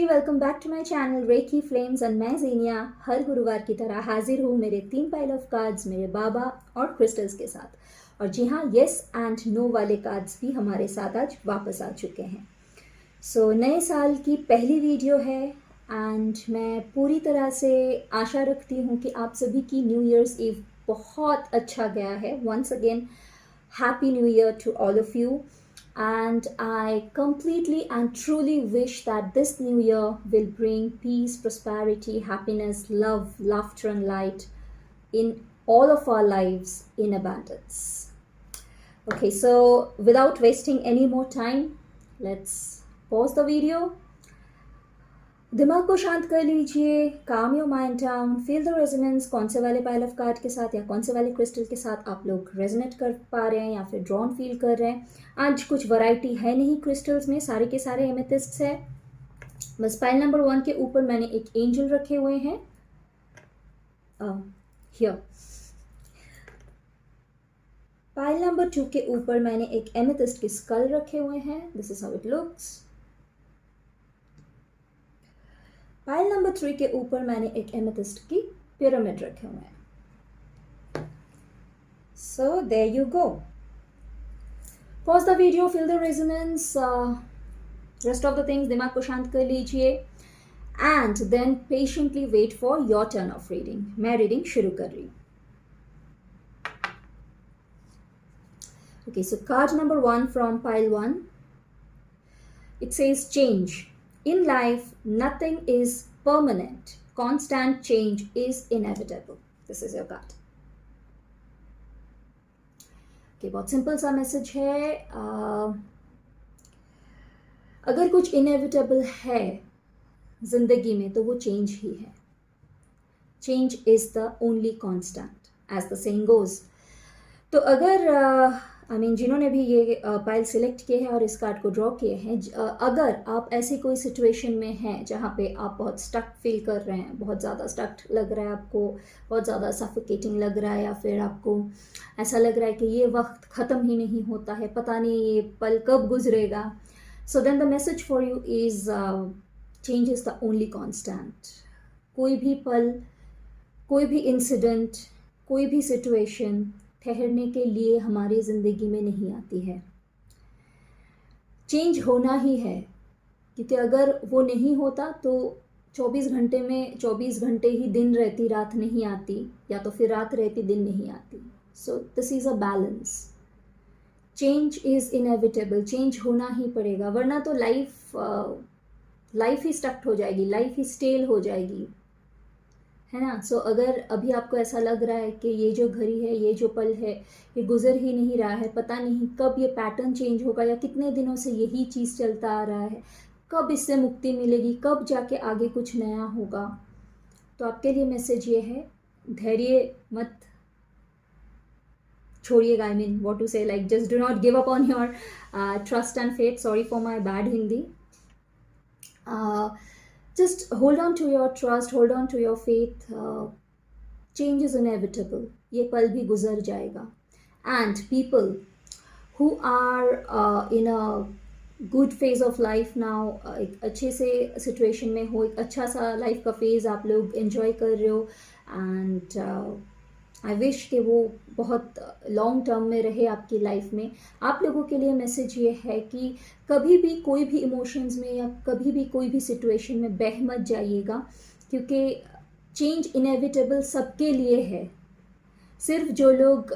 Welcome back to my channel Reiki flames and मैं Zenia हर गुरुवार की तरह हाजिर हूँ मेरे 3 पाइल ऑफ कार्ड्स मेरे बाबा और क्रिस्टल्स के साथ। और जी हाँ, येस एंड नो वाले कार्ड्स भी हमारे साथ आज वापस आ चुके हैं। नए साल की पहली वीडियो है एंड मैं पूरी तरह से आशा रखती हूँ कि आप सभी की न्यू ईयर्स ईव बहुत अच्छा गया है। Once again happy new year to all of you. And I completely and truly wish that this new year will bring peace, prosperity, happiness, love, laughter, and light in all of our lives in abundance. Okay, so without wasting any more time, let's pause the video. दिमाग को शांत कर लीजिए, काम your mind down, feel the resonance. कौन से वाले pile of card के साथ या कौन से वाले क्रिस्टल के साथ आप लोग रेजोनेट कर पा रहे हैं या फिर ड्रॉन फील कर रहे हैं। आज कुछ वैरायटी है नहीं क्रिस्टल्स में, सारे के सारे एमेथिस्ट्स है। बस पाइल नंबर 1 के ऊपर मैंने एक एंजल रखे हुए हैं हियर। पाइल नंबर 2 के ऊपर मैंने एक एमेथिस्ट की स्कल रखे हुए हैं। This is how it looks. Pile number 3 के ऊपर मैंने एक एमेथिस्ट की पिरामिड रखे हुए हैं। So there you go. Pause the video, feel the resonance, rest of the things दिमाग को शांत कर लीजिए and then patiently wait for your turn of reading. मैं रीडिंग शुरू कर रही हूँ। Okay, so card number 1 from pile 1. It says change. In life, nothing is permanent. Constant change is inevitable. This is your card. Okay, बहुत simple सा message है। अगर कुछ इनएविटेबल है जिंदगी में तो वो चेंज ही है। Change is the only constant as the saying goes. तो अगर जिन्होंने भी ये पाइल सिलेक्ट किए हैं और इस कार्ड को ड्रॉ किए हैं, अगर आप ऐसी कोई सिचुएशन में हैं जहाँ पे आप बहुत स्टक फील कर रहे हैं, बहुत ज़्यादा स्टक लग रहा है आपको, बहुत ज़्यादा सफोकेटिंग लग रहा है, या फिर आपको ऐसा लग रहा है कि ये वक्त ख़त्म ही नहीं होता है, पता नहीं ये पल कब गुजरेगा, so then the message for you is change is the only constant. कोई भी पल, कोई भी इंसिडेंट, कोई भी सिचुएशन ठहरने के लिए हमारी ज़िंदगी में नहीं आती है। चेंज होना ही है, क्योंकि अगर वो नहीं होता तो 24 घंटे में 24 घंटे ही दिन रहती, रात नहीं आती, या तो फिर रात रहती, दिन नहीं आती। सो this is a balance. Change is inevitable, change होना ही पड़ेगा, वरना तो लाइफ ही स्टक हो जाएगी, लाइफ ही स्टेल हो जाएगी, है ना। सो अगर अभी आपको ऐसा लग रहा है कि ये जो घड़ी है, ये जो पल है, ये गुजर ही नहीं रहा है, पता नहीं कब ये पैटर्न चेंज होगा, या कितने दिनों से यही चीज़ चलता आ रहा है, कब इससे मुक्ति मिलेगी, कब जाके आगे कुछ नया होगा, तो आपके लिए मैसेज ये है, धैर्य मत छोड़िएगा। आई मीन व्हाट टू से, like just do not give up on your trust and faith. Sorry for my bad Hindi. Just hold on to your trust, hold on to your faith. Change is inevitable. ये पल भी गुजर जाएगा. And people who are in a good phase of life now, एक अच्छे से situation में हो, एक अच्छा सा life का phase आप लोग enjoy कर रहे हो, and आई विश कि वो बहुत लॉन्ग टर्म में रहे आपकी लाइफ में। आप लोगों के लिए मैसेज ये है कि कभी भी कोई भी इमोशंस में या कभी भी कोई भी सिचुएशन में बह मत जाइएगा, क्योंकि चेंज इनएविटेबल सबके लिए है। सिर्फ जो लोग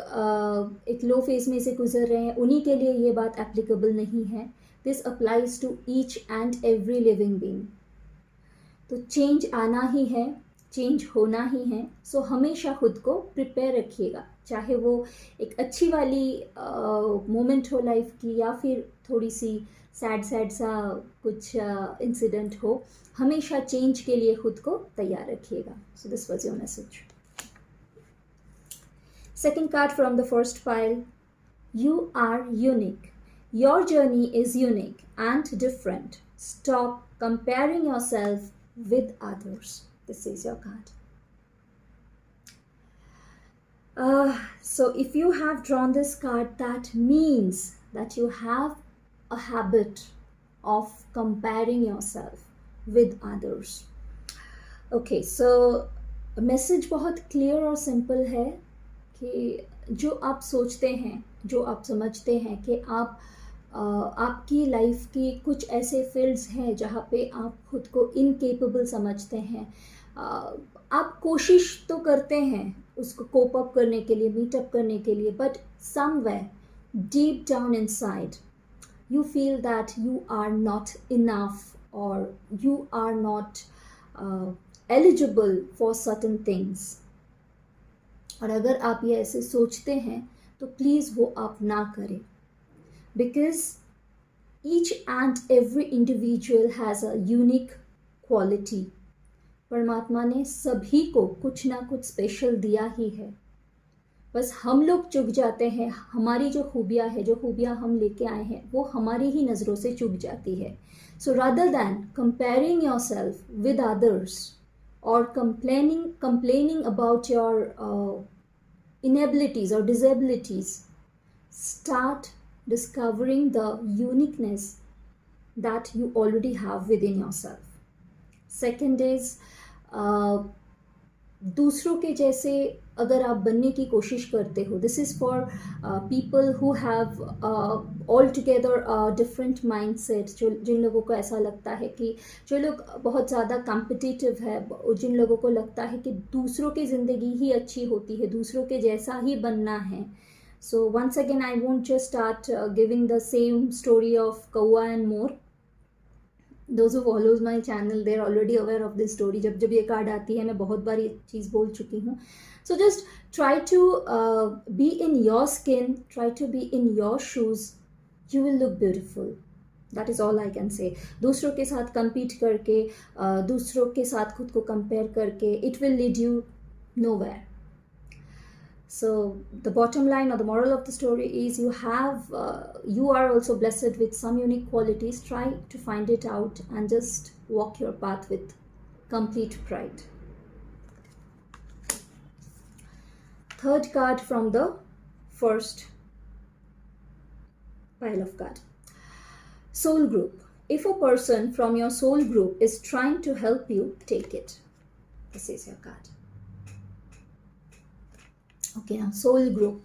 एक लो फेज में से गुजर रहे हैं उन्हीं के लिए ये बात एप्लीकेबल नहीं है। This applies to each and every living being. तो चेंज आना ही है, चेंज होना ही है। सो हमेशा खुद को प्रिपेयर रखिएगा, चाहे वो एक अच्छी वाली मोमेंट हो लाइफ की, या फिर थोड़ी सी सैड सा कुछ इंसिडेंट हो, हमेशा चेंज के लिए खुद को तैयार रखिएगा। So this was your message. Second card from the first pile. You are unique, your journey is unique and different. Stop comparing yourself with others. This is your card. So if you have drawn this card, that means that you have a habit of comparing yourself with others. Okay, so message बहुत clear और simple है कि जो आप सोचते हैं, जो आप समझते हैं कि आपकी लाइफ की कुछ ऐसे फील्ड्स हैं जहाँ पे आप खुद को इनकेपेबल समझते हैं, आप कोशिश तो करते हैं उसको कोप अप करने के लिए, मीट अप करने के लिए, but somewhere deep down inside you feel that you are not enough, or you are not eligible for certain things. और अगर आप ये ऐसे सोचते हैं तो प्लीज़ वो आप ना करें, because each and every individual has a unique quality. परमात्मा ने सभी को कुछ ना कुछ स्पेशल दिया ही है, बस हम लोग चूक जाते हैं। हमारी जो खूबियाँ हम लेके आए हैं वो हमारी ही नज़रों से चूक जाती है। So rather than comparing yourself with others और complaining about your inabilities or disabilities, start discovering the uniqueness that you already have within yourself. Second is, दूसरों के जैसे अगर आप बनने की कोशिश करते हो, this is for people who have all together different mindset, जिन लोगों को ऐसा लगता है कि जो लोग बहुत ज़्यादा कॉम्पिटिटिव है, जिन लोगों को लगता है कि दूसरों की ज़िंदगी ही अच्छी होती है, दूसरों के जैसा ही बनना है. So once again I won't just start giving the same story of कौआ and more. Those who follows my channel, they're already aware of this story. जब ये कार्ड आती है मैं बहुत बार ये चीज़ बोल चुकी हूँ. So just try to be in your skin, try to be in your shoes. You will look beautiful. That is all I can say. दूसरों के साथ compete करके, दूसरों के साथ खुद को compare करके, it will lead you nowhere. So the bottom line or the moral of the story is you are also blessed with some unique qualities. Try to find it out and just walk your path with complete pride. Third card from the first pile of cards. Soul group. If a person from your soul group is trying to help you, take it. This is your card. Okay, now soul group.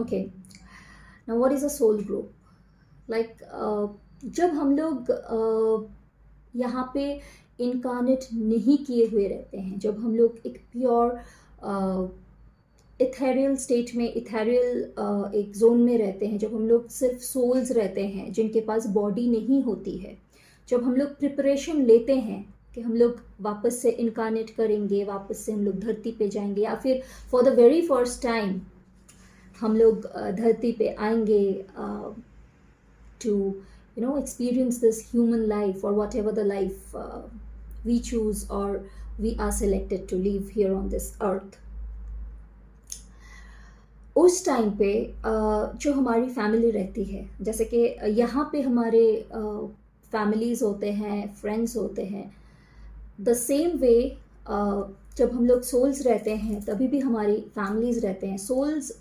Okay, now what is a soul group? Like जब हम लोग यहाँ पे incarnate नहीं किए हुए रहते हैं, जब हम लोग एक प्योर इथेरियल स्टेट में, इथेरियल एक जोन में रहते हैं, जब हम लोग सिर्फ सोल्स रहते हैं जिनके पास बॉडी नहीं होती है, जब हम लोग प्रिपरेशन लेते हैं कि हम लोग वापस से इनकारनेट करेंगे, वापस से हम लोग धरती पे जाएंगे, या फिर for the very first time हम लोग धरती पे आएंगे to experience this human life or whatever the life we choose or we are selected to live here on this earth. उस टाइम पे जो हमारी फैमिली रहती है, जैसे कि यहाँ पे हमारे फैमिलीज़ होते हैं, फ्रेंड्स होते हैं, द सेम वे जब हम लोग सोल्स रहते हैं तभी भी हमारी फैमिलीज़ रहते हैं. सोल्स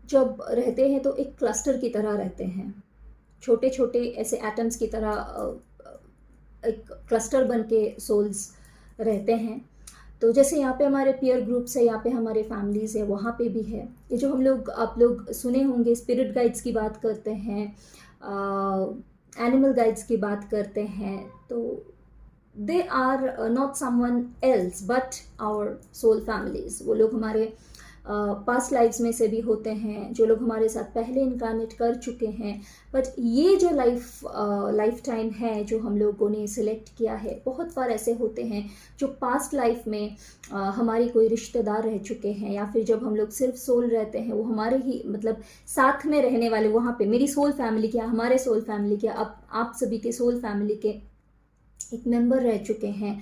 जब रहते हैं तो एक क्लस्टर की तरह रहते हैं, छोटे छोटे ऐसे एटम्स की तरह एक क्लस्टर बन के सोल्स रहते हैं. तो जैसे यहाँ पे हमारे पीयर ग्रुप्स है, यहाँ पे हमारे फैमिलीज़ है, वहाँ पे भी है. ये जो हम लोग, आप लोग सुने होंगे, स्पिरिट गाइड्स की बात करते हैं, एनिमल गाइड्स की बात करते हैं, तो they are not someone else but our soul families. वो लोग हमारे पास्ट लाइफ्स में से भी होते हैं, जो लोग हमारे साथ पहले इनकारनेट कर चुके हैं. बट ये जो लाइफ टाइम है जो हम लोगों ने सिलेक्ट किया है, बहुत बार ऐसे होते हैं जो पास्ट लाइफ में हमारे कोई रिश्तेदार रह चुके हैं, या फिर जब हम लोग सिर्फ सोल रहते हैं, वो हमारे ही मतलब साथ में रहने वाले, वहाँ पे मेरी सोल फैमिली क्या, हमारे सोल फैमिली क्या, आप सभी के सोल फैमिली के एक मेंबर रह चुके हैं.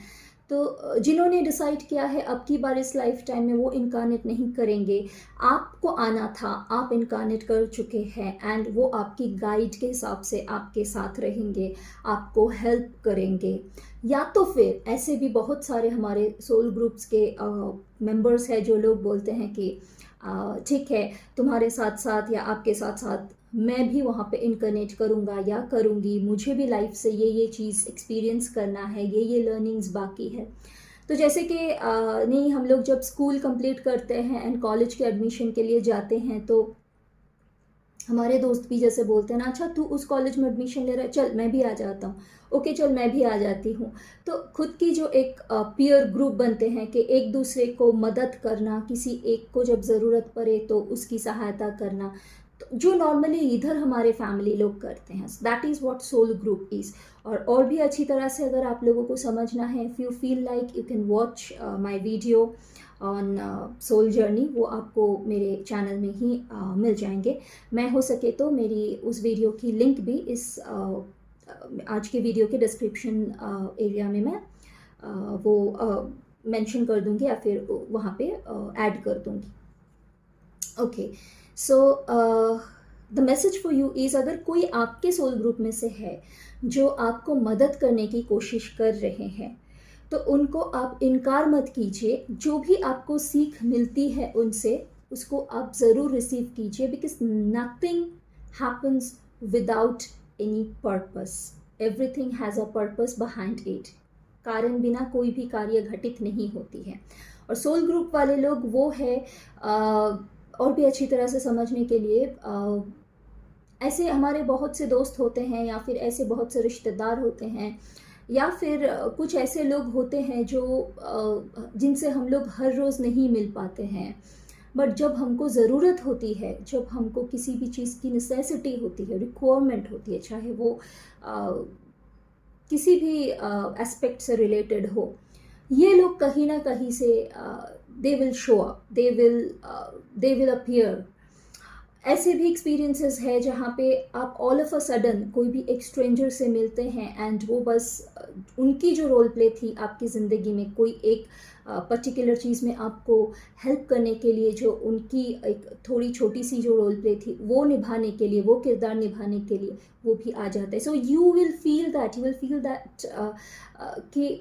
तो जिन्होंने डिसाइड किया है अब की बार इस लाइफ टाइम में वो इनकारनेट नहीं करेंगे, आपको आना था, आप इनकारनेट कर चुके हैं, एंड वो आपकी गाइड के हिसाब से आपके साथ रहेंगे, आपको हेल्प करेंगे. या तो फिर ऐसे भी बहुत सारे हमारे सोल ग्रुप्स के मेंबर्स है जो लोग बोलते हैं कि ठीक है, तुम्हारे साथ साथ या आपके साथ साथ मैं भी वहाँ पे इनकनेक्ट करूँगा या करूँगी, मुझे भी लाइफ से ये चीज़ एक्सपीरियंस करना है, ये लर्निंग्स बाकी है। तो जैसे कि नहीं, हम लोग जब स्कूल कंप्लीट करते हैं एंड कॉलेज के एडमिशन के लिए जाते हैं, तो हमारे दोस्त भी जैसे बोलते हैं ना, अच्छा तू उस कॉलेज में एडमिशन ले रहा है, चल मैं भी आ जाता हूँ, ओके चल मैं भी आ जाती हूँ। तो खुद की जो एक पीयर ग्रुप बनते हैं कि एक दूसरे को मदद करना, किसी एक को जब ज़रूरत पड़े तो उसकी सहायता करना, तो जो नॉर्मली इधर हमारे फैमिली लोग करते हैं, that is what soul group is. और भी अच्छी तरह से अगर आप लोगों को समझना है, if you feel like, you can watch my video on soul journey, वो आपको मेरे चैनल में ही मिल जाएंगे। मैं हो सके तो मेरी उस वीडियो की लिंक भी इस आज के वीडियो के डिस्क्रिप्शन एरिया में मैं वो मेंशन कर दूंगी या फिर वहाँ पे ऐड कर दूंगी। Okay, so the message for you is, अगर कोई आपके सोल ग्रुप में से है जो आपको मदद करने की कोशिश कर रहे हैं, तो उनको आप इनकार मत कीजिए। जो भी आपको सीख मिलती है उनसे, उसको आप ज़रूर रिसीव कीजिए, because nothing happens without any purpose, everything has a purpose behind it. कारण बिना कोई भी कार्य घटित नहीं होती है। और सोल ग्रुप वाले लोग वो है, और भी अच्छी तरह से समझने के लिए, ऐसे हमारे बहुत से दोस्त होते हैं या फिर ऐसे बहुत से रिश्तेदार होते हैं या फिर कुछ ऐसे लोग होते हैं जो जिनसे हम लोग हर रोज़ नहीं मिल पाते हैं, बट जब हमको ज़रूरत होती है, जब हमको किसी भी चीज़ की नेसेसिटी होती है, रिक्वायरमेंट होती है, चाहे वो किसी भी एस्पेक्ट से रिलेटेड हो, ये लोग कहीं ना कहीं से they will show up, they will appear. ऐसे भी एक्सपीरियंसेस है जहाँ पे आप ऑल ऑफ अ सडन कोई भी एक स्ट्रेंजर से मिलते हैं एंड वो बस उनकी जो रोल प्ले थी आपकी ज़िंदगी में, कोई एक पर्टिकुलर चीज़ में आपको हेल्प करने के लिए, जो उनकी एक थोड़ी छोटी सी जो रोल प्ले थी वो निभाने के लिए, वो किरदार निभाने के लिए वो भी आ जाता है। So you will feel that कि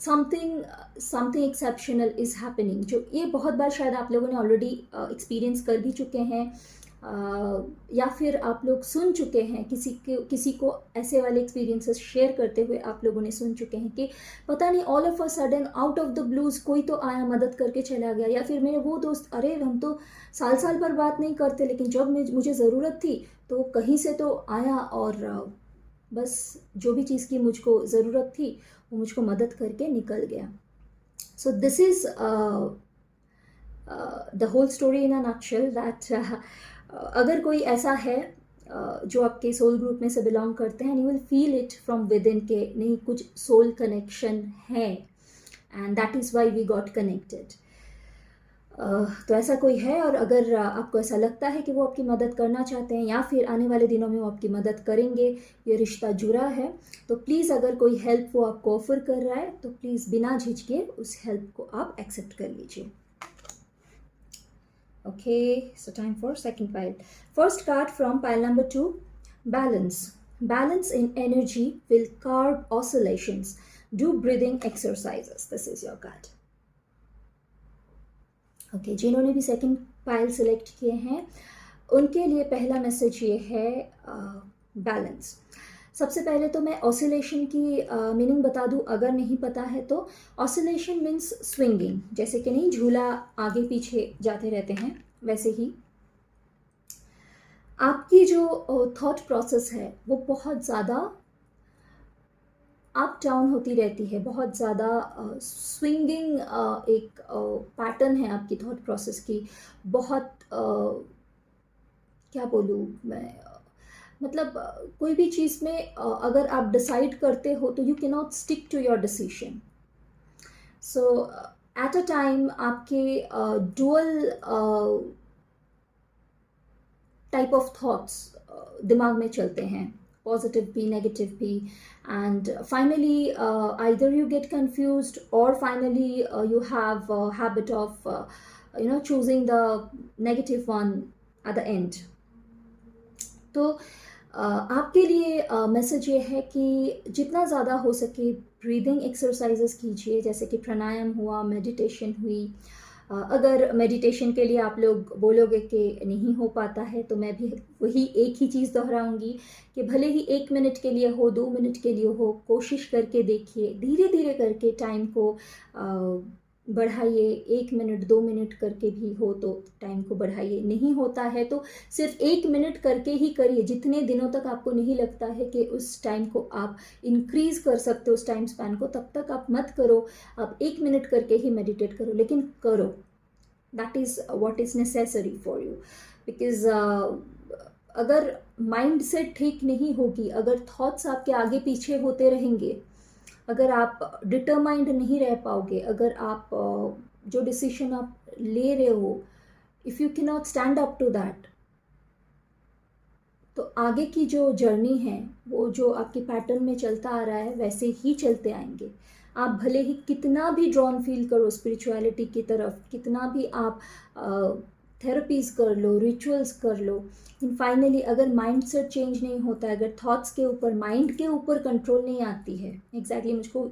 समथिंग एक्सेप्शनल इज़ हैपनिंग, जो ये बहुत बार शायद आप लोगों ने ऑलरेडी एक्सपीरियंस कर भी चुके हैं, या फिर आप लोग सुन चुके हैं, किसी को ऐसे वाले एक्सपीरियंसेस शेयर करते हुए आप लोगों ने सुन चुके हैं कि पता नहीं all of a sudden out of the blues कोई तो आया, मदद करके चला गया। या फिर मेरे वो दोस्त, अरे हम तो साल भर बात नहीं करते, लेकिन जब मुझे ज़रूरत थी तो कहीं से तो आया और बस जो भी चीज़ की मुझको ज़रूरत थी वो मुझको मदद करके निकल गया। So this is the whole story in a nutshell, that अगर कोई ऐसा है जो आपके सोल ग्रुप में से बिलोंग करते हैं, you will feel it from within के नहीं, कुछ सोल कनेक्शन है, and that is why we got connected. तो ऐसा कोई है, और अगर आपको ऐसा लगता है कि वो आपकी मदद करना चाहते हैं या फिर आने वाले दिनों में वो आपकी मदद करेंगे, ये रिश्ता जुड़ा है, तो प्लीज़ अगर कोई हेल्प वो आपको ऑफर कर रहा है तो प्लीज़ बिना झिझके उस हेल्प को आप एक्सेप्ट कर लीजिए। Okay, so time for second pile. First card from pile number 2, balance. Balance in energy will curb oscillations. Do breathing exercises. This is your card. Okay, जिन्होंने भी सेकंड पाइल सेलेक्ट किए हैं उनके लिए पहला मैसेज ये है, बैलेंस। सबसे पहले तो मैं ऑसिलेशन की मीनिंग बता दूं, अगर नहीं पता है तो। ऑसिलेशन मीन्स स्विंगिंग, जैसे कि नहीं झूला आगे पीछे जाते रहते हैं, वैसे ही आपकी जो थॉट प्रोसेस है वो बहुत ज़्यादा अप डाउन होती रहती है, बहुत ज़्यादा स्विंगिंग एक पैटर्न है आपकी थॉट प्रोसेस की। बहुत क्या बोलूँ मैं, मतलब कोई भी चीज़ में अगर आप डिसाइड करते हो तो you can not stick to your decision. So at a time आपके डुअल टाइप ऑफ थॉट्स दिमाग में चलते हैं, पॉजिटिव भी नेगेटिव भी, and finally either you get confused और finally you have habit of choosing the negative one at the end. तो आपके लिए मैसेज ये है कि जितना ज़्यादा हो सके ब्रीदिंग एक्सरसाइजेस कीजिए, जैसे कि प्राणायाम हुआ, मेडिटेशन हुई, अगर मेडिटेशन के लिए आप लोग बोलोगे कि नहीं हो पाता है, तो मैं भी वही एक ही चीज़ दोहराऊंगी कि भले ही 1 मिनट के लिए हो, 2 मिनट के लिए हो, कोशिश करके देखिए, धीरे धीरे करके टाइम को बढ़ाइए। 1 मिनट 2 मिनट करके भी हो तो टाइम को बढ़ाइए। नहीं होता है तो सिर्फ 1 मिनट करके ही करिए। जितने दिनों तक आपको नहीं लगता है कि उस टाइम को आप इंक्रीज कर सकते हो, उस टाइम स्पैन को, तब तक आप मत करो। आप 1 मिनट करके ही मेडिटेट करो, लेकिन करो। That is what is necessary for you. Because अगर माइंड सेट ठीक नहीं होगी, अगर थॉट्स आपके आगे पीछे होते रहेंगे, अगर आप डिटरमाइंड नहीं रह पाओगे, अगर आप जो डिसीजन आप ले रहे हो, if you can not stand up to that, तो आगे की जो जर्नी है वो जो आपके पैटर्न में चलता आ रहा है वैसे ही चलते आएंगे। आप भले ही कितना भी ड्रॉन फील करो स्पिरिचुअलिटी की तरफ, कितना भी आप थेरेपीज कर लो, रिचुअल्स कर लो, लेकिन फाइनली अगर माइंड सेट चेंज नहीं होता है, अगर थॉट्स के ऊपर, माइंड के ऊपर कंट्रोल नहीं आती है, एग्जैक्टली मुझको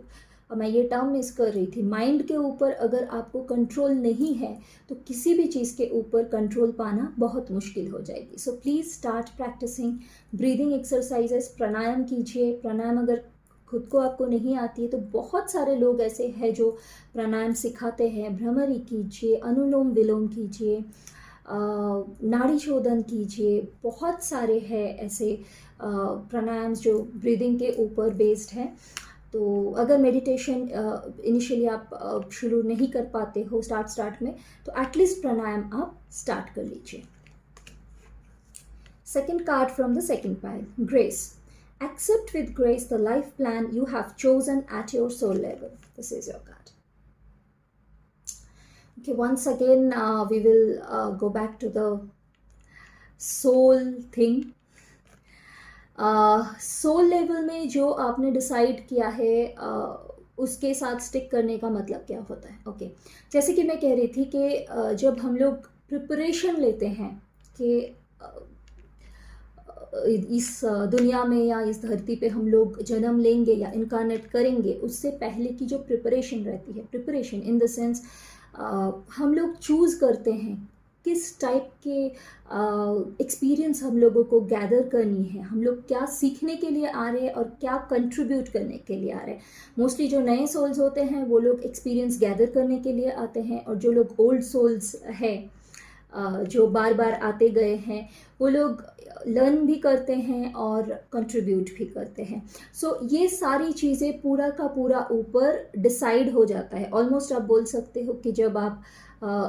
मैं ये टर्म मिस कर रही थी, माइंड के ऊपर अगर आपको कंट्रोल नहीं है तो किसी भी चीज़ के ऊपर कंट्रोल पाना बहुत मुश्किल हो जाएगी। So please start practicing breathing exercises. प्राणायाम कीजिए। प्राणायाम अगर खुद को आपको नहीं आती है तो बहुत सारे लोग ऐसे हैं जो प्राणायाम सिखाते हैं। भ्रमरी कीजिए, अनुलोम विलोम कीजिए, नाड़ी शोधन कीजिए। बहुत सारे हैं ऐसे प्राणायाम जो ब्रीदिंग के ऊपर बेस्ड हैं। तो अगर मेडिटेशन इनिशियली आप शुरू नहीं कर पाते हो स्टार्ट में, तो एटलीस्ट प्राणायाम आप स्टार्ट कर लीजिए। Second card from the second pile, grace. Accept with grace the life plan you have chosen at your soul level. This is your card. Okay, once again, we will go back to the soul thing. Soul level में जो आपने decide किया है, उसके साथ stick करने का मतलब क्या होता है? ओके, जैसे कि मैं कह रही थी कि जब हम लोग प्रिपरेशन लेते हैं कि इस दुनिया में या इस धरती पे हम लोग जन्म लेंगे या इनकारनेट करेंगे, उससे पहले की जो प्रिपरेशन रहती है, प्रिपरेशन इन द सेंस हम लोग चूज़ करते हैं किस टाइप के एक्सपीरियंस हम लोगों को गैदर करनी है, हम लोग क्या सीखने के लिए आ रहे हैं और क्या कंट्रीब्यूट करने के लिए आ रहे हैं। मोस्टली जो नए सोल्स होते हैं वो लोग एक्सपीरियंस गैदर करने के लिए आते हैं, और जो लोग ओल्ड सोल्स हैं जो बार बार आते गए हैं, वो लोग लर्न भी करते हैं और कंट्रीब्यूट भी करते हैं। सो ये सारी चीज़ें पूरा का पूरा ऊपर डिसाइड हो जाता है। ऑलमोस्ट आप बोल सकते हो कि जब आप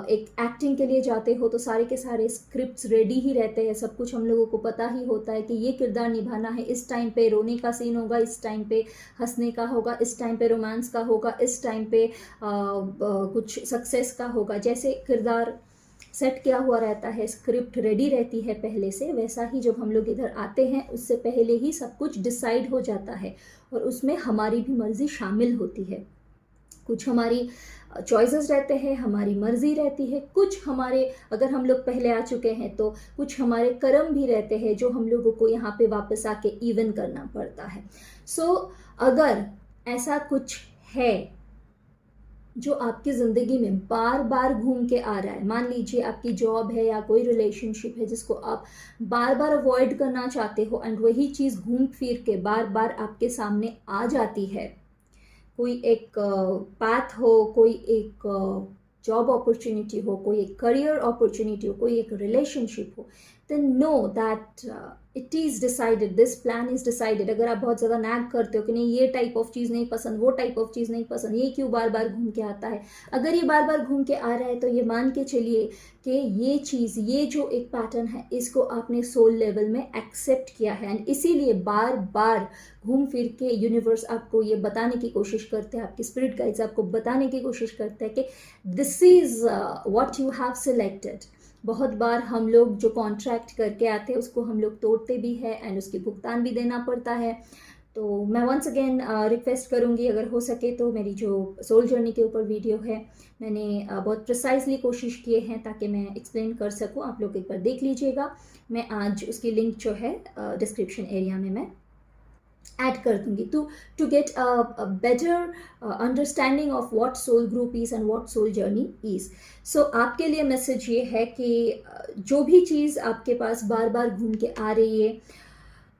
एक एक्टिंग के लिए जाते हो तो सारे के सारे स्क्रिप्ट्स रेडी ही रहते हैं, सब कुछ हम लोगों को पता ही होता है कि ये किरदार निभाना है, इस टाइम पे रोने का सीन होगा, इस टाइम पे हंसने का होगा, इस टाइम पे रोमांस का होगा, इस टाइम पे कुछ सक्सेस का होगा। जैसे किरदार सेट किया हुआ रहता है, स्क्रिप्ट रेडी रहती है पहले से, वैसा ही जब हम लोग इधर आते हैं उससे पहले ही सब कुछ डिसाइड हो जाता है, और उसमें हमारी भी मर्जी शामिल होती है। कुछ हमारी चॉइसेस रहते हैं, हमारी मर्जी रहती है, कुछ हमारे, अगर हम लोग पहले आ चुके हैं तो कुछ हमारे कर्म भी रहते हैं जो हम लोगों को यहाँ पे वापस आके इवन करना पड़ता है। सो अगर ऐसा कुछ है जो आपकी ज़िंदगी में बार बार घूम के आ रहा है, मान लीजिए आपकी जॉब है या कोई रिलेशनशिप है जिसको आप बार बार अवॉइड करना चाहते हो, एंड वही चीज़ घूम फिर के बार बार आपके सामने आ जाती है, कोई एक पाथ हो, कोई एक जॉब अपॉर्चुनिटी हो, कोई एक करियर अपॉर्चुनिटी हो, कोई एक रिलेशनशिप हो, then know that it is decided, this plan is decided। अगर आप बहुत ज़्यादा नैग करते हो कि नहीं ये टाइप ऑफ चीज़ नहीं पसंद, वो टाइप ऑफ चीज़ नहीं पसंद, ये क्यों बार बार घूम के आता है, अगर ये बार बार घूम के आ रहा है तो ये मान के चलिए कि ये चीज़, ये जो एक पैटर्न है, इसको आपने सोल लेवल में एक्सेप्ट किया है, एंड इसीलिए बार बार घूम फिर के यूनिवर्स आपको ये बताने की कोशिश करते हैं, आपके स्पिरिट गाइड्स आपको बताने की कोशिश करते हैं कि this is what you have selected. बहुत बार हम लोग जो कॉन्ट्रैक्ट करके आते हैं उसको हम लोग तोड़ते भी हैं, एंड उसकी भुगतान भी देना पड़ता है। तो मैं वंस अगेन रिक्वेस्ट करूँगी, अगर हो सके तो मेरी जो सोल जर्नी के ऊपर वीडियो है मैंने बहुत प्रिसाइजली कोशिश किए हैं ताकि मैं एक्सप्लेन कर सकूँ, आप लोग एक बार देख लीजिएगा। मैं आज उसकी लिंक जो है डिस्क्रिप्शन एरिया में मैं ऐड कर दूंगी to get a better understanding of what soul group is and what soul journey is. So आपके लिए मैसेज ये है कि जो भी चीज़ आपके पास बार बार घूम के आ रही है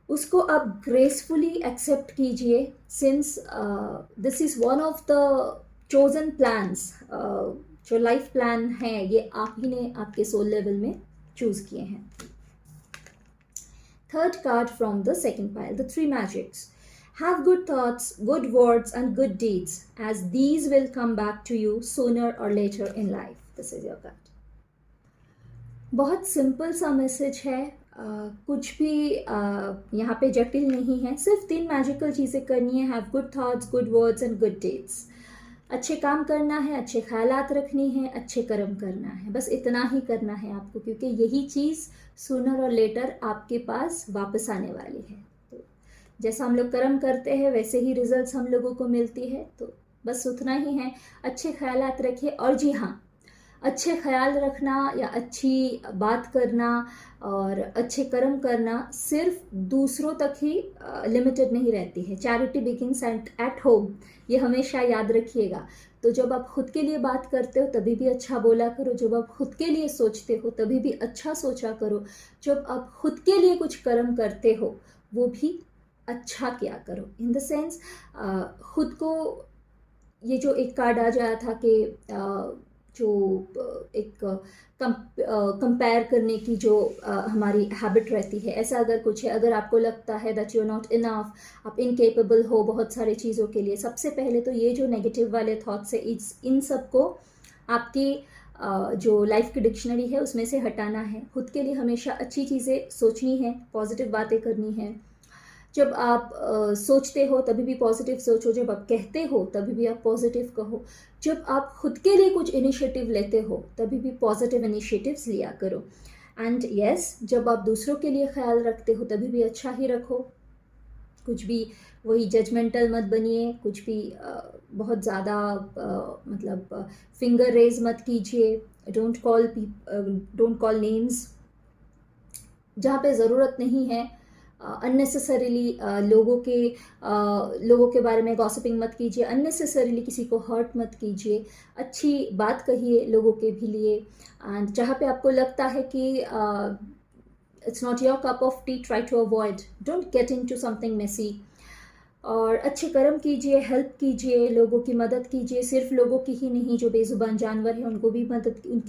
उसको आप ग्रेसफुली एक्सेप्ट कीजिए, since this is one of the chosen plans. जो लाइफ प्लान है ये आप ही ने आपके सोल लेवल में चूज़ किए हैं. Third card from the second pile, the three magics. Have good thoughts, good words, and good deeds, as these will come back to you sooner or later in life. This is your card. बहुत simple सा message है. कुछ भी यहाँ पे जटिल नहीं है. सिर्फ 3 मैजिकल चीज़ें करनी है. Have good thoughts, good words and good deeds. अच्छे काम करना है, अच्छे ख्यालात रखनी है, अच्छे कर्म करना है. बस इतना ही करना है आपको, क्योंकि यही चीज़ सूनर और लेटर आपके पास वापस आने वाली है. तो जैसा हम लोग कर्म करते हैं वैसे ही रिजल्ट्स हम लोगों को मिलती है. तो बस उतना ही है. अच्छे ख्यालात रखिए. और जी हाँ, अच्छे ख्याल रखना या अच्छी बात करना और अच्छे कर्म करना सिर्फ दूसरों तक ही लिमिटेड नहीं रहती है. चैरिटी बिगिंस एट होम, ये हमेशा याद रखिएगा. तो जब आप खुद के लिए बात करते हो तभी भी अच्छा बोला करो. जब आप खुद के लिए सोचते हो तभी भी अच्छा सोचा करो. जब आप खुद के लिए कुछ कर्म करते हो वो भी अच्छा किया करो. इन द सेंस खुद को, ये जो एक कार्ड आ जाया था कि जो एक कंपेयर करने की जो हमारी हैबिट रहती है, ऐसा अगर कुछ है, अगर आपको लगता है that you are not enough, आप इनकेपेबल हो बहुत सारे चीज़ों के लिए, सबसे पहले तो ये जो नेगेटिव वाले थॉट्स है इन सब को आपकी जो लाइफ की डिक्शनरी है उसमें से हटाना है. खुद के लिए हमेशा अच्छी चीज़ें सोचनी है, पॉजिटिव बातें करनी है. जब आप सोचते हो तभी भी पॉजिटिव सोचो. जब आप कहते हो तभी भी आप पॉजिटिव कहो. जब आप खुद के लिए कुछ इनिशिएटिव लेते हो तभी भी पॉजिटिव इनिशिएटिव्स लिया करो. एंड यस, जब आप दूसरों के लिए ख्याल रखते हो तभी भी अच्छा ही रखो. कुछ भी वही जजमेंटल मत बनिए. कुछ भी बहुत ज़्यादा मतलब फिंगर रेज मत कीजिए. डोंट कॉल नेम्स जहाँ पे ज़रूरत नहीं है. अननेसेसरीली लोगों के बारे में गॉसिपिंग मत कीजिए. अननेसेसरीली किसी को हर्ट मत कीजिए. अच्छी बात कहिए लोगों के भी लिए. एंड जहाँ पे आपको लगता है कि it's not your cup of tea, try to avoid. Don't get into something messy. और अच्छे कर्म कीजिए, हेल्प कीजिए, लोगों की मदद कीजिए. सिर्फ लोगों की ही नहीं, जो बेजुबान जानवर हैं उनकी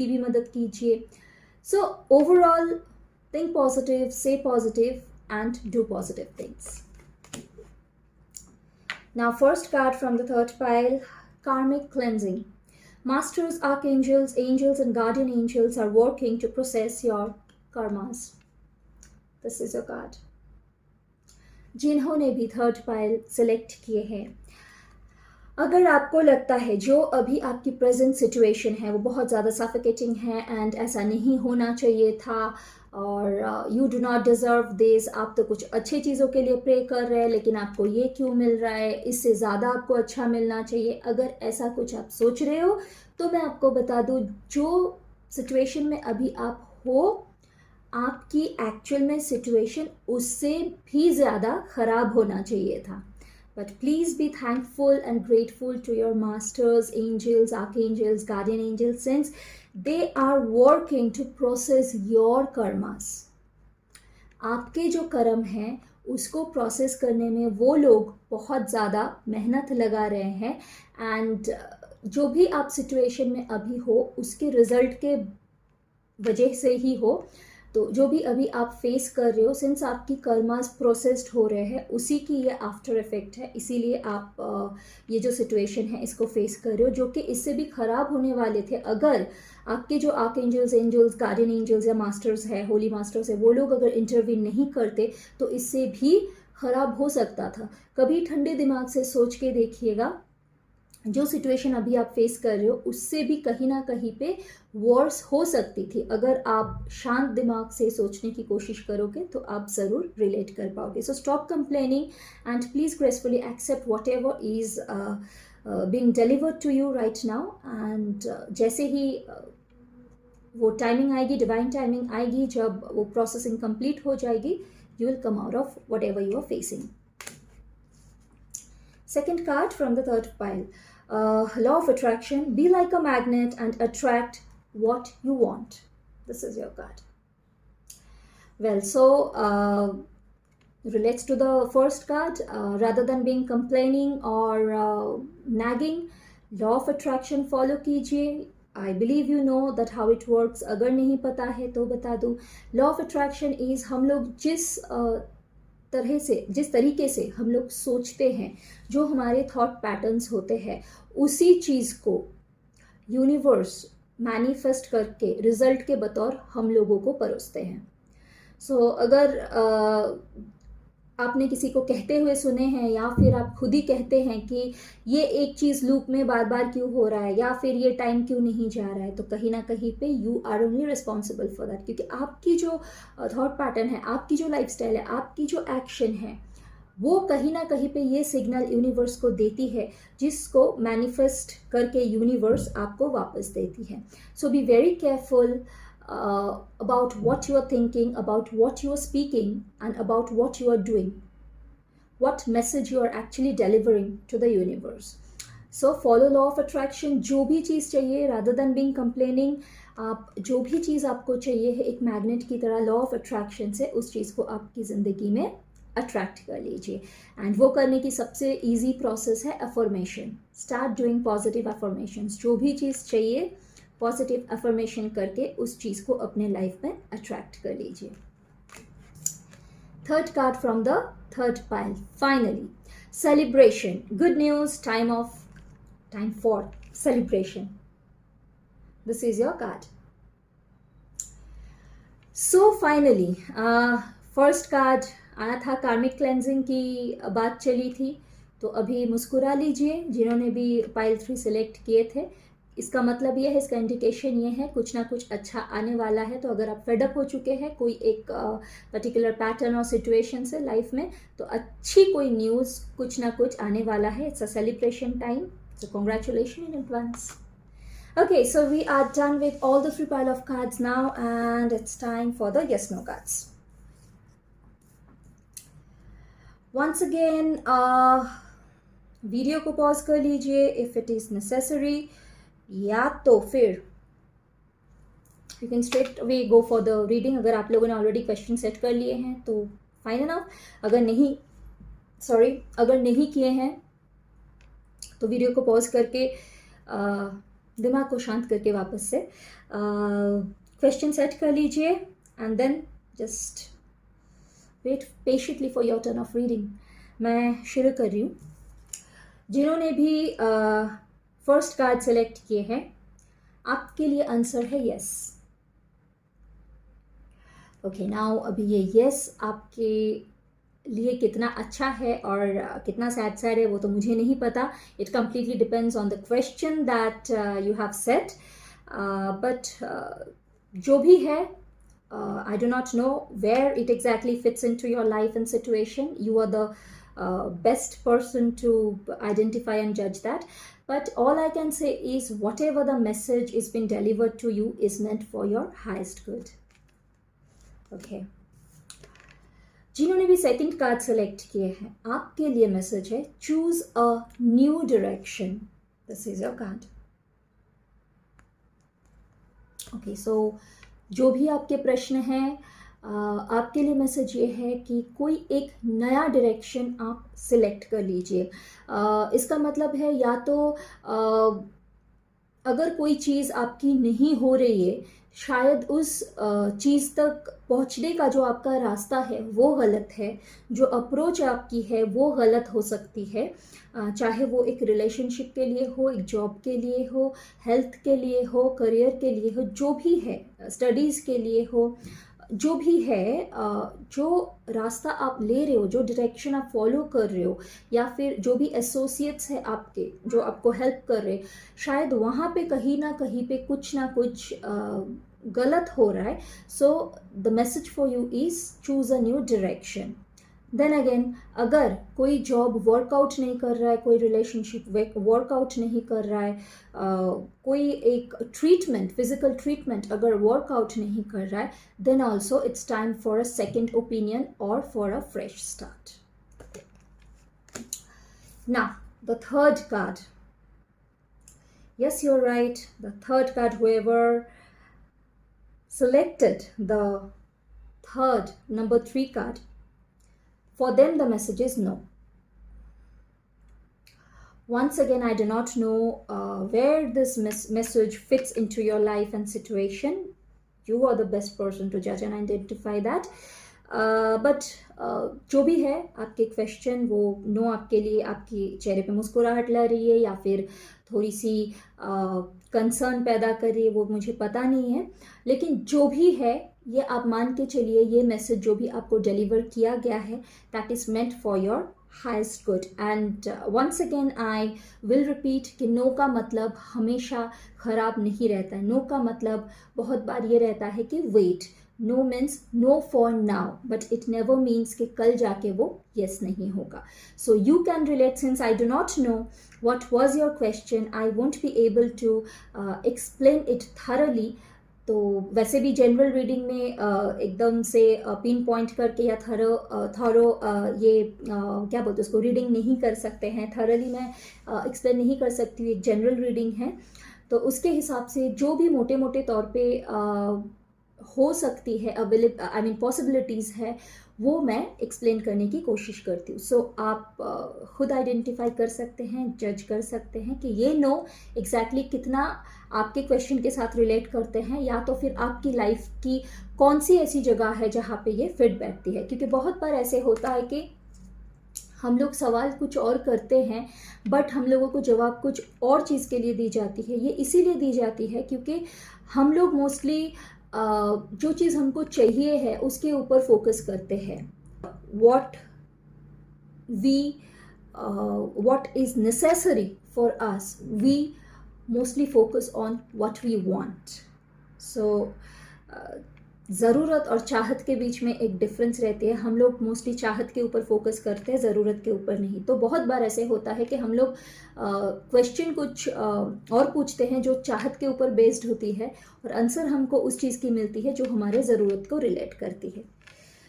भी मदद कीजिए. So overall, think positive, say positive, and do positive things. Now, first card from the third pile, karmic cleansing. Masters, archangels, angels, and guardian angels are working to process your karmas. This is your card. जिन्होंने भी third pile select किए हैं, अगर आपको लगता है जो अभी आपकी प्रेजेंट सिचुएशन है वो बहुत ज़्यादा सफोकेटिंग है एंड ऐसा नहीं होना चाहिए था और you do not deserve this, आप तो कुछ अच्छी चीज़ों के लिए प्रे कर रहे हैं लेकिन आपको ये क्यों मिल रहा है, इससे ज़्यादा आपको अच्छा मिलना चाहिए, अगर ऐसा कुछ आप सोच रहे हो तो मैं आपको बता दूँ, जो सिचुएशन में अभी आप हो, आपकी एक्चुअल में सिचुएशन उससे भी ज़्यादा ख़राब होना चाहिए था. But please be thankful and grateful to your masters, angels, archangels, guardian angels, since they are working to process your karmas. आपके जो कर्म हैं उसको प्रोसेस करने में वो लोग बहुत ज़्यादा मेहनत लगा रहे हैं एंड जो भी आप सिचुएशन में अभी हो उसके रिजल्ट के वजह से ही हो. तो जो भी अभी आप फेस कर रहे हो, सिंस आपकी कर्मास प्रोसेस्ड हो रहे हैं, उसी की ये आफ्टर इफेक्ट है, इसीलिए आप ये जो सिचुएशन है इसको फेस कर रहे हो, जो कि इससे भी ख़राब होने वाले थे अगर आपके जो archangels, angels, guardian angels या मास्टर्स है, होली मास्टर्स है, वो लोग अगर इंटरवीन नहीं करते तो इससे भी ख़राब हो सकता था. कभी ठंडे दिमाग से सोच के देखिएगा, जो सिचुएशन अभी आप फेस कर रहे हो उससे भी कहीं ना कहीं पे वर्स हो सकती थी. अगर आप शांत दिमाग से सोचने की कोशिश करोगे तो आप ज़रूर रिलेट कर पाओगे. So stop complaining and please gracefully accept whatever is being delivered to you right now. And जैसे ही वो टाइमिंग आएगी, डिवाइन टाइमिंग आएगी, जब वो प्रोसेसिंग कंप्लीट हो जाएगी, you will come out of whatever you are facing. Second card from the third pile. Law of attraction. Be like a magnet and attract what you want. This is your card. Well, so relates to the first card. Rather than being complaining or nagging, law of attraction follow कीजिए. I believe you know that how it works. अगर नहीं पता है तो बता दूँ. Law of attraction is हम लोग जिस तरीके से हम लोग सोचते हैं, जो हमारे थॉट पैटर्न्स होते हैं, उसी चीज़ को यूनिवर्स मैनिफेस्ट करके रिजल्ट के बतौर हम लोगों को परोसते हैं. सो अगर आपने किसी को कहते हुए सुने हैं या फिर आप खुद ही कहते हैं कि ये एक चीज़ लूप में बार बार क्यों हो रहा है या फिर ये टाइम क्यों नहीं जा रहा है, तो कहीं ना कहीं पे you are only responsible for that. क्योंकि आपकी जो थॉट पैटर्न है, आपकी जो लाइफस्टाइल है, आपकी जो एक्शन है, वो कहीं ना कहीं पे ये सिग्नल यूनिवर्स को देती है, जिसको मैनिफेस्ट करके यूनिवर्स आपको वापस देती है. So be very careful about what you are thinking, about what you are speaking, and about what you are doing, what message you are actually delivering to the universe. So follow law of attraction. जो भी चीज़ चाहिए, rather than being complaining, आप जो भी चीज़ आपको चाहिए है, एक मैग्नेट की तरह लॉ ऑफ अट्रैक्शन से उस चीज़ को आपकी ज़िंदगी में अट्रैक्ट कर लीजिए. एंड वो करने की सबसे ईजी प्रोसेस है affirmation. Start doing positive affirmations. जो भी चीज़ चाहिए, पॉजिटिव अफर्मेशन करके उस चीज़ को अपने लाइफ में अट्रैक्ट कर लीजिए. Third card from the third pile. Finally celebration. Good news. Time for celebration. This is your card. So finally first card आया था, कार्मिक क्लेंजिंग की बात चली थी, तो अभी मुस्कुरा लीजिए जिन्होंने भी पाइल 3 सिलेक्ट किए थे. इसका मतलब ये है, इसका इंडिकेशन ये है कुछ ना कुछ अच्छा आने वाला है. तो अगर आप फेडअप हो चुके हैं कोई एक पर्टिकुलर पैटर्न और सिचुएशन से लाइफ में, तो अच्छी कोई न्यूज़ कुछ ना कुछ आने वाला है. It's a celebration time. So congratulation in advance. Okay, so we are done with all the 3 pile of cards now, and it's time for the yes no cards. Once again, video को pause कर लीजिए if it is necessary, या तो फिर you can straight away go for the reading. अगर आप लोगों ने ऑलरेडी क्वेश्चन सेट कर लिए हैं तो फाइन एनफ. अगर नहीं किए हैं तो वीडियो को पॉज करके दिमाग को शांत करके वापस से क्वेश्चन सेट कर लीजिए and then just wait patiently for your turn of reading. मैं शुरू कर रही हूँ. जिन्होंने भी फर्स्ट कार्ड सेलेक्ट किए हैं, आपके लिए आंसर है यस. ओके, नाउ अभी ये यस आपके लिए कितना अच्छा है और कितना सैड है वो तो मुझे नहीं पता. It completely depends on the question that you have set. But जो भी है, I do not know where it exactly fits into your life and situation. You are the best person to identify and judge that. But all I can say is whatever the message is being delivered to you is meant for your highest good. Okay. जिन्होंने भी second card select किए हैं, आपके लिए message है choose a new direction. This is your card. Okay, so जो भी आपके प्रश्न हैं, आपके लिए मैसेज ये है कि कोई एक नया डायरेक्शन आप सिलेक्ट कर लीजिए. इसका मतलब है या तो अगर कोई चीज़ आपकी नहीं हो रही है, शायद उस चीज़ तक पहुंचने का जो आपका रास्ता है वो गलत है, जो अप्रोच आपकी है वो गलत हो सकती है. चाहे वो एक रिलेशनशिप के लिए हो, एक जॉब के लिए हो, हेल्थ के लिए हो, करियर के लिए हो, जो भी है, स्टडीज़ के लिए हो, जो भी है, जो रास्ता आप ले रहे हो, जो डायरेक्शन आप फॉलो कर रहे हो, या फिर जो भी एसोसिएट्स हैं आपके जो आपको हेल्प कर रहे हैं, शायद वहाँ पे कहीं ना कुछ ना कुछ गलत हो रहा है. So the message for you is choose a new direction. Then again, अगर कोई जॉब वर्कआउट नहीं कर रहा है, कोई रिलेशनशिप वर्कआउट नहीं कर रहा है, कोई एक ट्रीटमेंट, फिजिकल ट्रीटमेंट अगर वर्कआउट नहीं कर रहा है, then also it's time for a second opinion और for a fresh start. Now, the third card. Yes, you're right. The third card, whoever selected the third, number 3 card, for them the message is no. Once again, I do not know where this message fits into your life and situation. You are the best person to judge and identify that. But जो भी है आपके question, वो no आपके लिए आपकी चेहरे पे मुस्कुराहट ला रही है या फिर थोड़ी सी कंसर्न पैदा कर रही है, वो मुझे पता नहीं है. लेकिन जो भी है, ये आप मान के चलिए, ये मैसेज जो भी आपको डिलीवर किया गया है, that is meant for your highest good. And once again I will repeat कि नो का मतलब हमेशा ख़राब नहीं रहता है. नो का मतलब बहुत बार ये रहता है कि wait. No means no for now, but it never means कि कल जाके वो येस नहीं होगा. So you can relate. Since I do not know what was your question, I won't be able to explain it thoroughly. तो वैसे भी general reading में एकदम से पिन पॉइंट करके या थरो ये क्या बोलते हैं उसको, रीडिंग नहीं कर सकते हैं. थरली मैं एक्सप्लेन नहीं कर सकती हूँ. एक जनरल रीडिंग है, तो उसके हिसाब से जो भी मोटे मोटे तौर पे हो सकती है, आई मीन पॉसिबिलिटीज़ है, वो मैं एक्सप्लेन करने की कोशिश करती हूँ. सो आप खुद आइडेंटिफाई कर सकते हैं, जज कर सकते हैं कि ये नो एग्जैक्टली कितना आपके क्वेश्चन के साथ रिलेट करते हैं, या तो फिर आपकी लाइफ की कौन सी ऐसी जगह है जहाँ पे ये फिट बैठती है. क्योंकि बहुत बार ऐसे होता है कि हम लोग सवाल कुछ और करते हैं, बट हम लोगों को जवाब कुछ और चीज़ के लिए दी जाती है. ये इसीलिए दी जाती है क्योंकि हम लोग मोस्टली जो चीज़ हमको चाहिए है उसके ऊपर फोकस करते हैं. what is necessary for us, we mostly focus on what we want. So ज़रूरत और चाहत के बीच में एक डिफरेंस रहती है. हम लोग मोस्टली चाहत के ऊपर फोकस करते हैं, ज़रूरत के ऊपर नहीं. तो बहुत बार ऐसे होता है कि हम लोग क्वेश्चन कुछ और पूछते हैं जो चाहत के ऊपर बेस्ड होती है, और आंसर हमको उस चीज़ की मिलती है जो हमारे ज़रूरत को रिलेट करती है.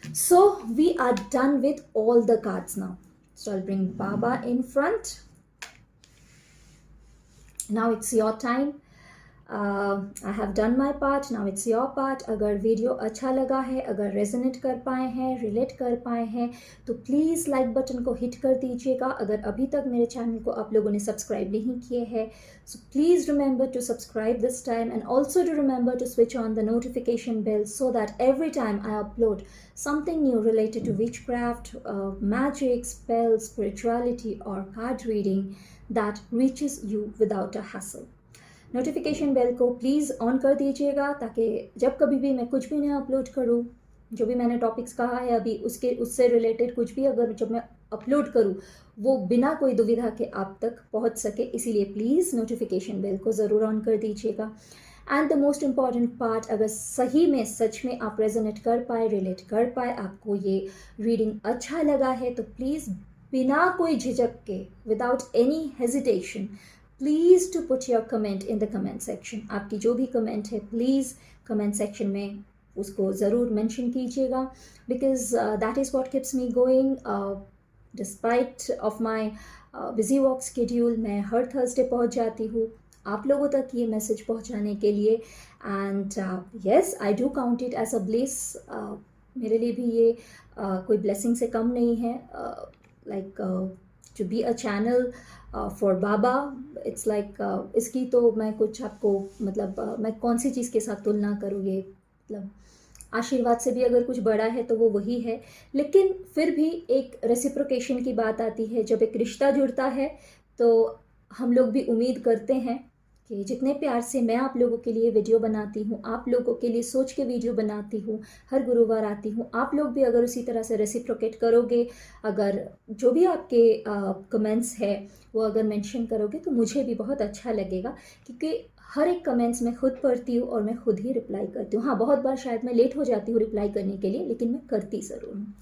So we are done with all the cards now. So I bring Baba in front. Now it's your time. I have done my part, now it's your part. अगर वीडियो अच्छा लगा है, अगर रेजोनेट कर पाए हैं, रिलेट कर पाए हैं, तो प्लीज़ लाइक बटन को हिट कर दीजिएगा. अगर अभी तक मेरे चैनल को आप लोगों ने सब्सक्राइब नहीं किए हैं, so please remember to subscribe this time, and also to remember to switch on the notification bell so that every time I upload something new related to witchcraft, magic, spells, spirituality or card reading, that reaches you without a hassle. Notification bell को please on कर दीजिएगा, ताकि जब कभी भी मैं कुछ भी नया अपलोड करूँ, जो भी मैंने टॉपिक्स कहा है अभी, उससे रिलेटेड कुछ भी अगर जब मैं अपलोड करूँ, वो बिना कोई दुविधा के आप तक पहुँच सके. इसीलिए प्लीज़ नोटिफिकेशन बेल को ज़रूर ऑन कर दीजिएगा. And the most important part, अगर सही में सच में आप रेजोनेट कर पाए, रिलेट कर पाए, आपको ये रीडिंग अच्छा लगा है, तो प्लीज़ बिना कोई झिझक के, without any hesitation, please to put your comment in the comment section. आपकी जो भी कमेंट है, प्लीज़ कमेंट सेक्शन में उसको ज़रूर मेंशन कीजिएगा, because that is what keeps me going. Despite of my busy work schedule, मैं हर थर्सडे पहुंच जाती हूँ आप लोगों तक ये मैसेज पहुंचाने के लिए. And yes, I do count it as a bless. मेरे लिए भी ये कोई ब्लेसिंग से कम नहीं है. Like to be a channel for Baba, it's like इसकी तो मैं कुछ आपको मतलब मैं कौन सी चीज़ के साथ तुलना करूँ. ये मतलब आशीर्वाद से भी अगर कुछ बड़ा है तो वो वही है. लेकिन फिर भी एक रेसिप्रोकेशन की बात आती है. जब एक रिश्ता जुड़ता है तो हम लोग भी उम्मीद करते हैं कि जितने प्यार से मैं आप लोगों के लिए वीडियो बनाती हूँ, आप लोगों के लिए सोच के वीडियो बनाती हूँ, हर गुरुवार आती हूँ, आप लोग भी अगर उसी तरह से रेसिप्रोकेट करोगे, अगर जो भी आपके कमेंट्स है वो अगर मेंशन करोगे, तो मुझे भी बहुत अच्छा लगेगा. क्योंकि हर एक कमेंट्स मैं खुद पढ़ती हूँ और मैं खुद ही रिप्लाई करती हूँ. हाँ, बहुत बार शायद मैं लेट हो जाती हूँ रिप्लाई करने के लिए, लेकिन मैं करती ज़रूर हूँ.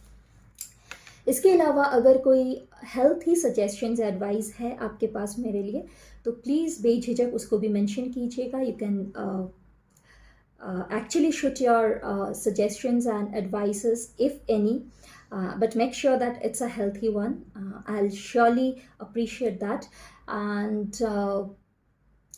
इसके अलावा अगर कोई हेल्थी सजेशंस एडवाइस है आपके पास मेरे लिए, तो प्लीज़ बेझिझक उसको भी मेंशन कीजिएगा. You can actually shoot your suggestions and advices, if any. but make sure that it's a healthy one. I'll surely appreciate that. And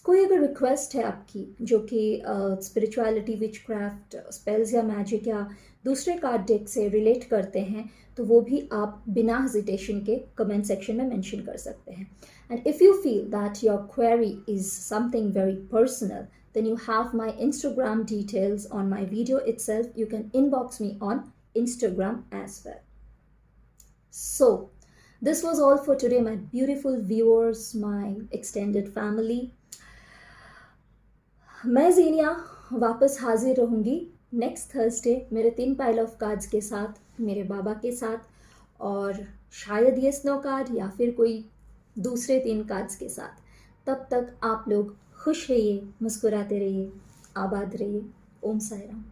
कोई अगर रिक्वेस्ट है आपकी जो कि स्पिरिचुअलिटी, विचक्राफ्ट, स्पेल्स या मैजिक या दूसरे कार्ड डेक से रिलेट करते हैं, तो वो भी आप बिना हेजिटेशन के कमेंट सेक्शन में मेंशन कर सकते हैं. And if you feel that your query is something very personal, then you have my Instagram details on my video itself. You can inbox me on Instagram as well. So this was all for today, my beautiful viewers, my extended family. मैं ज़ीनिया वापस हाजिर रहूँगी next Thursday मेरे 3 pile of cards के साथ, मेरे बाबा के साथ, और शायद ये स्नो कार्ड या फिर कोई दूसरे 3 कार्ड्स के साथ. तब तक आप लोग खुश रहिए, मुस्कुराते रहिए, आबाद रहिए. ओम साई राम.